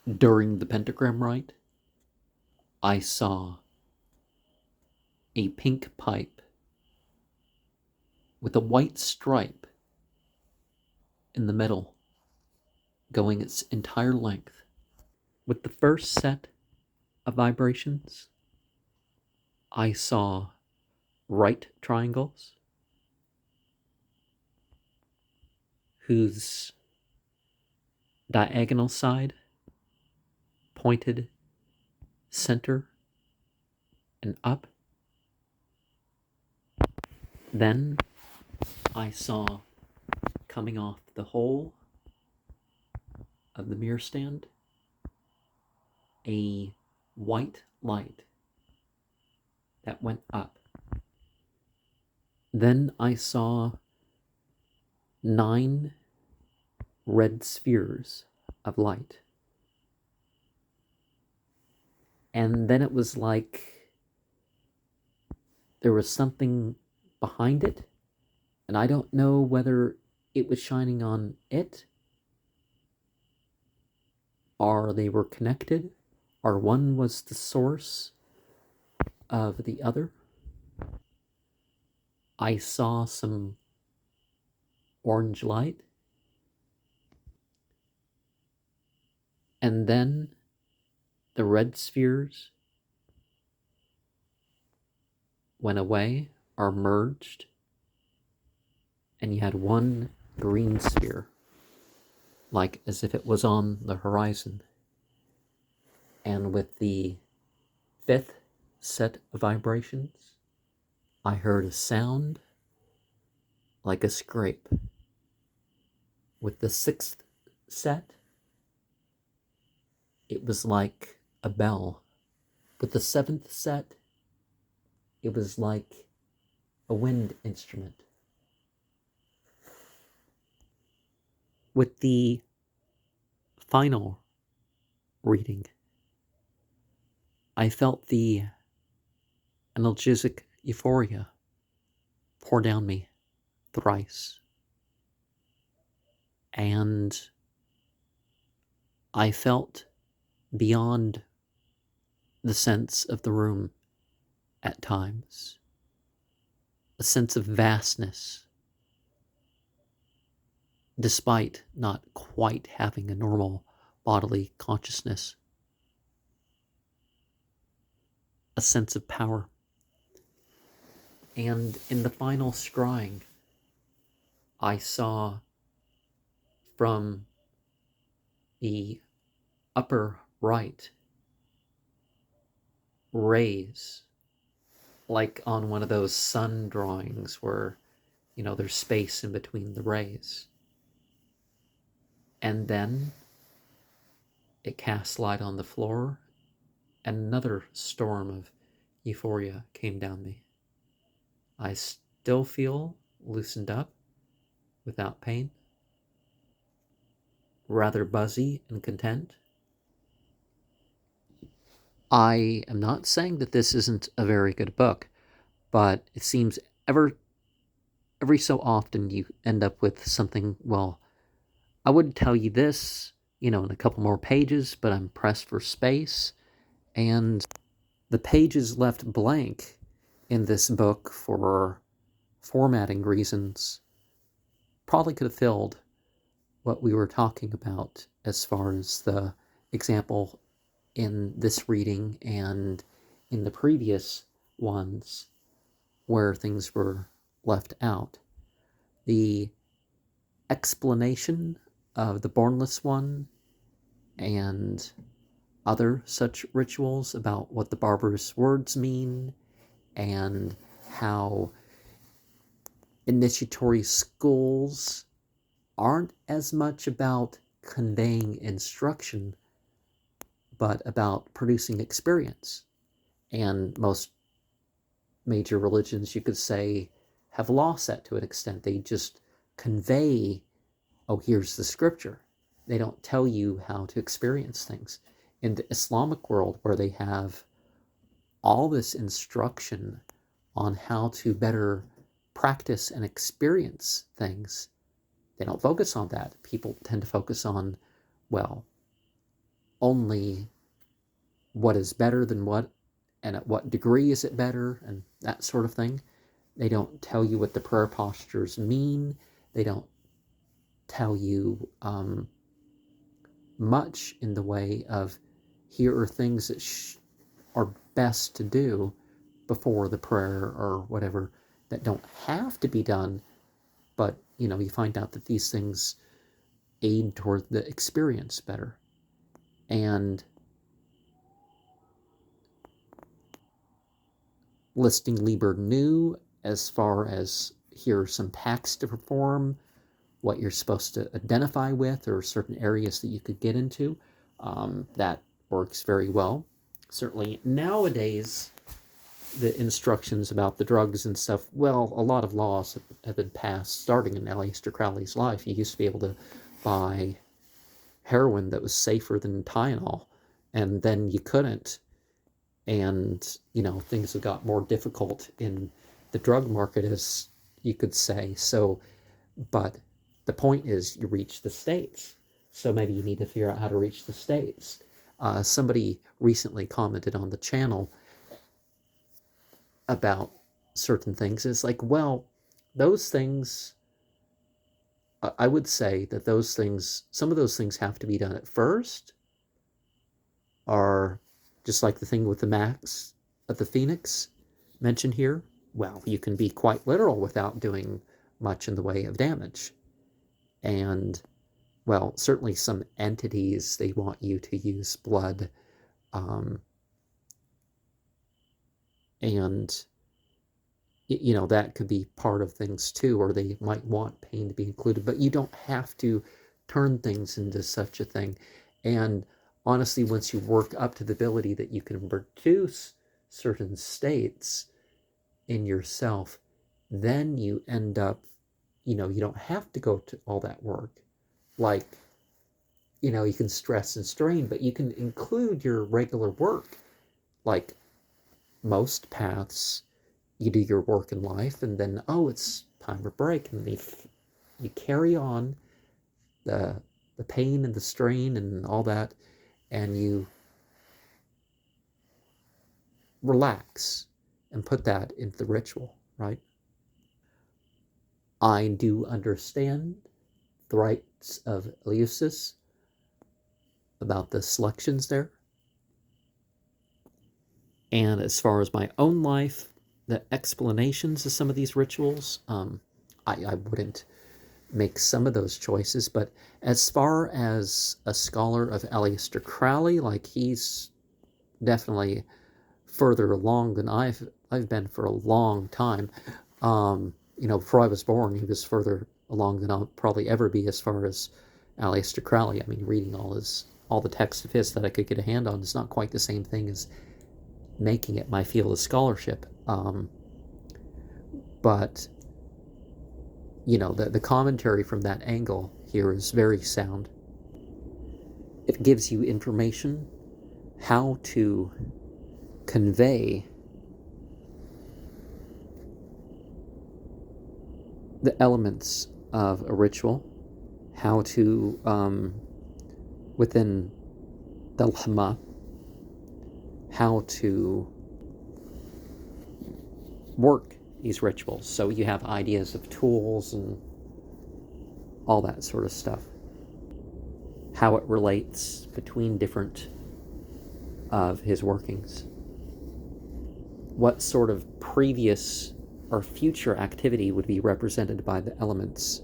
During the pentagram rite, I saw a pink pipe with a white stripe in the middle going its entire length. With the first set of vibrations, I saw right triangles whose diagonal side pointed center and up. Then I saw, coming off the hole of the mirror stand, a white light that went up. Then I saw 9 red spheres of light. And then it was like there was something behind it, and I don't know whether it was shining on it, or they were connected, or one was the source of the other. I saw some orange light, and then the red spheres went away or merged, and you had one green sphere, like as if it was on the horizon. And with the 5th set of vibrations, I heard a sound like a scrape. With the 6th set, it was like a bell. With the 7th set, it was like a wind instrument. With the final reading, I felt the analgesic euphoria pour down me thrice. And I felt beyond the sense of the room at times, a sense of vastness, despite not quite having a normal bodily consciousness, a sense of power. And in the final scrying, I saw from the upper right rays, like on one of those sun drawings where, there's space in between the rays. And then it cast light on the floor, and another storm of euphoria came down me. I still feel loosened up, without pain, rather buzzy and content. I am not saying that this isn't a very good book, but it seems every so often you end up with something, well, I would tell you this, in a couple more pages, but I'm pressed for space, and the pages left blank in this book for formatting reasons probably could have filled what we were talking about as far as the example in this reading and in the previous ones where things were left out. The explanation of the Bornless One and other such rituals about what the barbarous words mean and how initiatory schools aren't as much about conveying instruction, but about producing experience. And most major religions, you could say, have lost that to an extent. They just convey, oh, here's the scripture. They don't tell you how to experience things. In the Islamic world, where they have all this instruction on how to better practice and experience things, they don't focus on that. People tend to focus on, well, only what is better than what, and at what degree is it better, and that sort of thing. They don't tell you what the prayer postures mean. They don't tell you much in the way of, here are things that are best to do before the prayer or whatever, that don't have to be done, but you find out that these things aid toward the experience better. And listing Liber New, as far as here are some pacts to perform, what you're supposed to identify with, or certain areas that you could get into, that works very well. Certainly nowadays, the instructions about the drugs and stuff, well, a lot of laws have been passed starting in Aleister Crowley's life. You used to be able to buy heroin that was safer than Tylenol, and then you couldn't. And, things have got more difficult in the drug market, as you could say. So, but the point is, you reach the States. So maybe you need to figure out how to reach the States. Somebody recently commented on the channel about certain things. It's like, well, those things, I would say that those things, some of those things have to be done at first, or just like the thing with the Max of the Phoenix mentioned here. Well, you can be quite literal without doing much in the way of damage. And, well, certainly some entities, they want you to use blood, and that could be part of things too, or they might want pain to be included, but you don't have to turn things into such a thing. And honestly, once you work up to the ability that you can produce certain states in yourself, then you end up, you don't have to go to all that work. Like, you can stress and strain, but you can include your regular work. Like most paths, you do your work in life, and then, it's time for break, and you carry on the pain and the strain and all that, and you relax and put that into the ritual, right? I do understand the rights of Eleusis about the selections there. And as far as my own life, the explanations of some of these rituals, I wouldn't make some of those choices. But as far as a scholar of Aleister Crowley, like, he's definitely further along than I've been for a long time. Before I was born, he was further along than I'll probably ever be as far as Aleister Crowley. I mean, reading all the text of his that I could get a hand on is not quite the same thing as making it my field of scholarship. But the commentary from that angle here is very sound. It gives you information how to convey the elements of a ritual, how to, within Thelema, how to work these rituals. So you have ideas of tools and all that sort of stuff. How it relates between different of his workings. What sort of previous or future activity would be represented by the elements